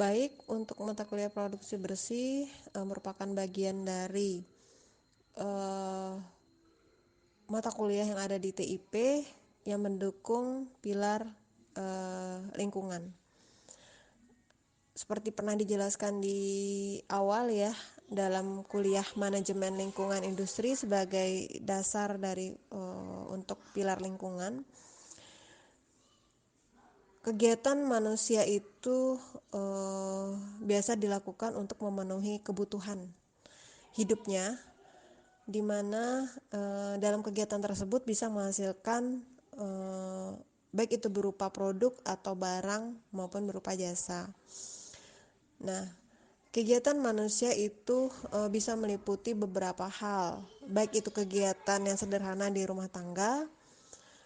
Baik, untuk mata kuliah produksi bersih merupakan bagian dari eh, mata kuliah yang ada di TIP yang mendukung pilar lingkungan. Seperti pernah dijelaskan di awal ya, dalam kuliah manajemen lingkungan industri sebagai dasar dari untuk pilar lingkungan. Kegiatan manusia itu biasa dilakukan untuk memenuhi kebutuhan hidupnya, di mana dalam kegiatan tersebut bisa menghasilkan baik itu berupa produk atau barang maupun berupa jasa. Nah, kegiatan manusia itu bisa meliputi beberapa hal, baik itu kegiatan yang sederhana di rumah tangga,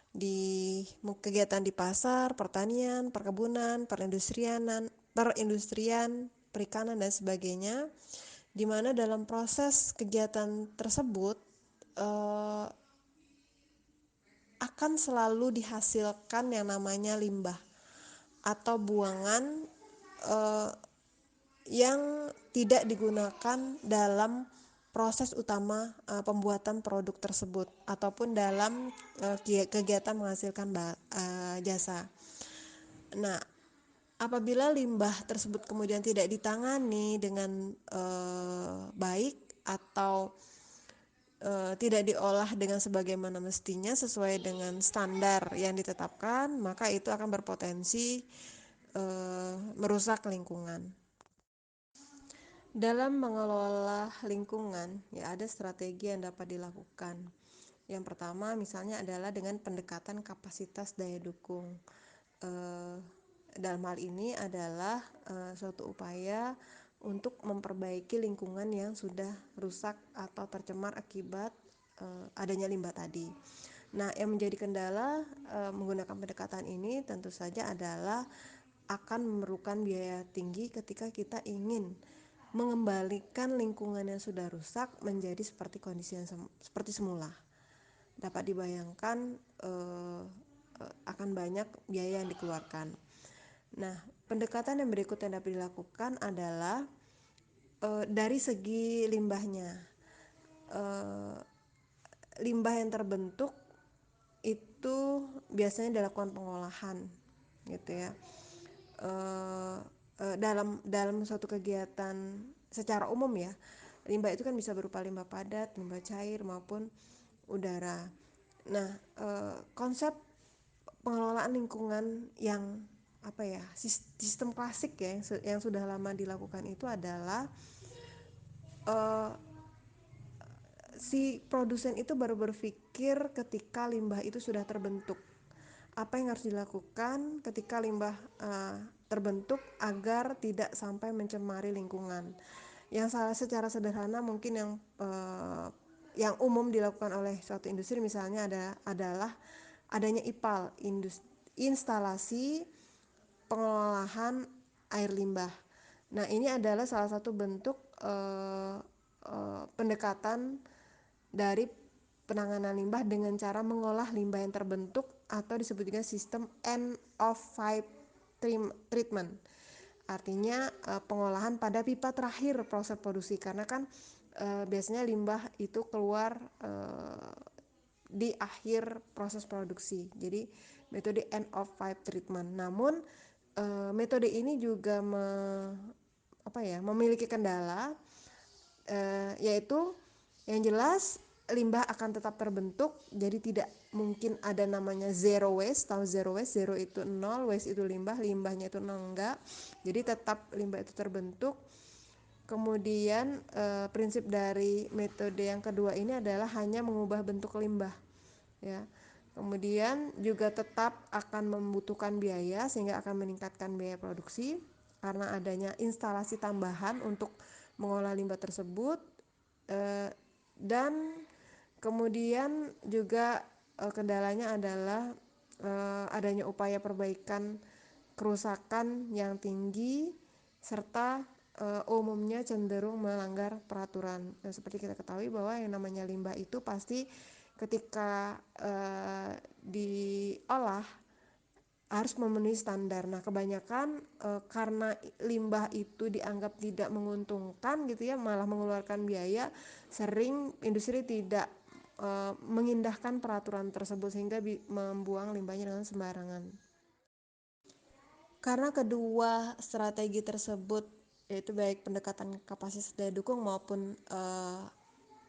di kegiatan di pasar, pertanian, perkebunan, perindustrian, perikanan dan sebagainya, di mana dalam proses kegiatan tersebut eh, akan selalu dihasilkan yang namanya limbah atau buangan eh, yang tidak digunakan dalam proses utama pembuatan produk tersebut ataupun dalam kegiatan menghasilkan jasa. Nah, apabila limbah tersebut kemudian tidak ditangani dengan baik atau tidak diolah dengan sebagaimana mestinya sesuai dengan standar yang ditetapkan, maka itu akan berpotensi merusak lingkungan. Dalam mengelola lingkungan, ya ada strategi yang dapat dilakukan. Yang pertama misalnya adalah dengan pendekatan kapasitas daya dukung. Dalam hal ini adalah suatu upaya untuk memperbaiki lingkungan yang sudah rusak atau tercemar akibat adanya limbah tadi. Nah, yang menjadi kendala menggunakan pendekatan ini tentu saja adalah akan memerlukan biaya tinggi ketika kita ingin mengembalikan lingkungan yang sudah rusak menjadi seperti kondisi yang seperti semula. Dapat dibayangkan akan banyak biaya yang dikeluarkan. Nah, pendekatan yang berikut yang dapat dilakukan adalah dari segi limbahnya. Limbah yang terbentuk itu biasanya dilakukan pengolahan, gitu ya. Dalam suatu kegiatan secara umum ya, limbah itu kan bisa berupa limbah padat, limbah cair maupun udara. Nah, konsep pengelolaan lingkungan yang apa ya, sistem klasik ya yang sudah lama dilakukan itu adalah uh, si produsen itu baru berpikir ketika limbah itu sudah terbentuk. Apa yang harus dilakukan ketika limbah terbentuk agar tidak sampai mencemari lingkungan. Yang secara sederhana mungkin yang umum dilakukan oleh suatu industri misalnya adalah adanya IPAL, instalasi pengolahan air limbah. Nah, ini adalah salah satu bentuk pendekatan dari penanganan limbah dengan cara mengolah limbah yang terbentuk atau disebut juga sistem end of pipe treatment. Artinya pengolahan pada pipa terakhir proses produksi, karena kan biasanya limbah itu keluar di akhir proses produksi. Jadi metode end of pipe treatment. Namun metode ini juga memiliki kendala, yaitu yang jelas limbah akan tetap terbentuk, jadi tidak mungkin ada namanya zero waste. Tahu zero waste? Zero itu nol, waste itu limbah, limbahnya itu nol, enggak. Jadi tetap limbah itu terbentuk. Kemudian prinsip dari metode yang kedua ini adalah hanya mengubah bentuk limbah, ya. Kemudian juga tetap akan membutuhkan biaya sehingga akan meningkatkan biaya produksi karena adanya instalasi tambahan untuk mengolah limbah tersebut. Dan kemudian juga kendalanya adalah adanya upaya perbaikan kerusakan yang tinggi serta umumnya cenderung melanggar peraturan. Seperti kita ketahui bahwa yang namanya limbah itu pasti ketika diolah harus memenuhi standar. Nah, kebanyakan karena limbah itu dianggap tidak menguntungkan gitu ya, malah mengeluarkan biaya, sering industri tidak mengindahkan peraturan tersebut sehingga membuang limbahnya dengan sembarangan. Karena kedua strategi tersebut, yaitu baik pendekatan kapasitas daya dukung maupun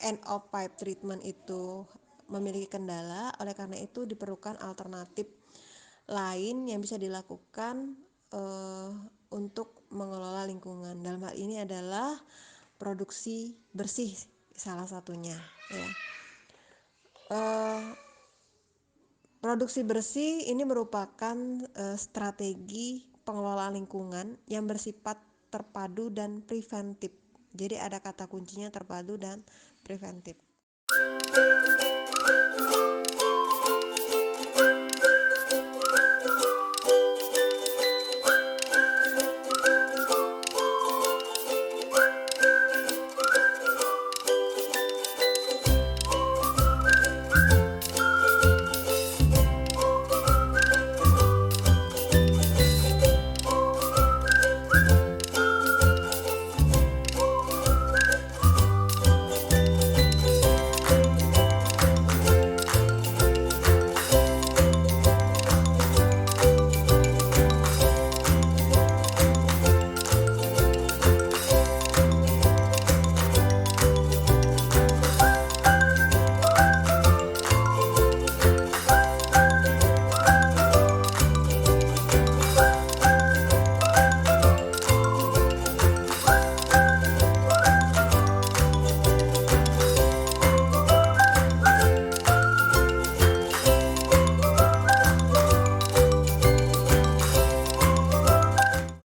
end of pipe treatment itu memiliki kendala, oleh karena itu diperlukan alternatif lain yang bisa dilakukan untuk mengelola lingkungan. Dalam hal ini adalah produksi bersih salah satunya ya. Produksi bersih ini merupakan strategi pengelolaan lingkungan yang bersifat terpadu dan preventif. Jadi ada kata kuncinya terpadu dan preventif.